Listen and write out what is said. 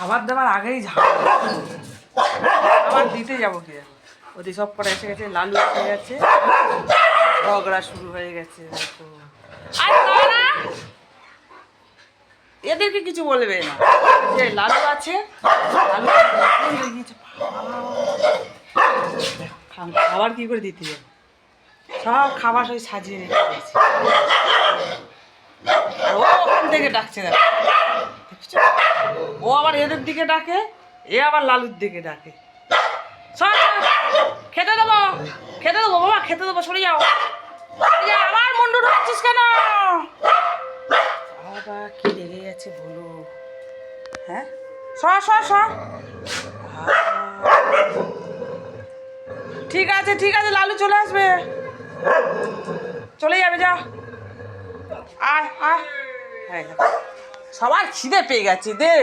খাবার দাবার আগেই ঝাল আবার দিতে যাবো কি ওদের সব কটা এসে গেছে, লালু এসে গেছে, ঝগড়া শুরু হয়ে গেছে। এদেরকে কিছু বলবে না, যে লালু আছে, লালু খাবার কি করে দিতে যাবে, সব খাবার সব সাজিয়ে রেখে দিয়েছে। আর ও ওখান থেকে ডাকছে, দেখছো, ও আবার এদের দিকে ডাকে, এ আবার লালুর দিকে ডাকে। সব খেতে দেবো, খেতে দেবো বাবা, খেতে দেবো, সরে যাও, আবার মুন্ডু ঢুকছিস কেন? বাবা কি লেগে গেছে বলো, হ্যাঁ সর সর সর। ঠিক আছে ঠিক আছে, লালু চলে আসবে, চলে যাবে, যা আয় আয়। সবার খিদে পেয়ে গেছে, দে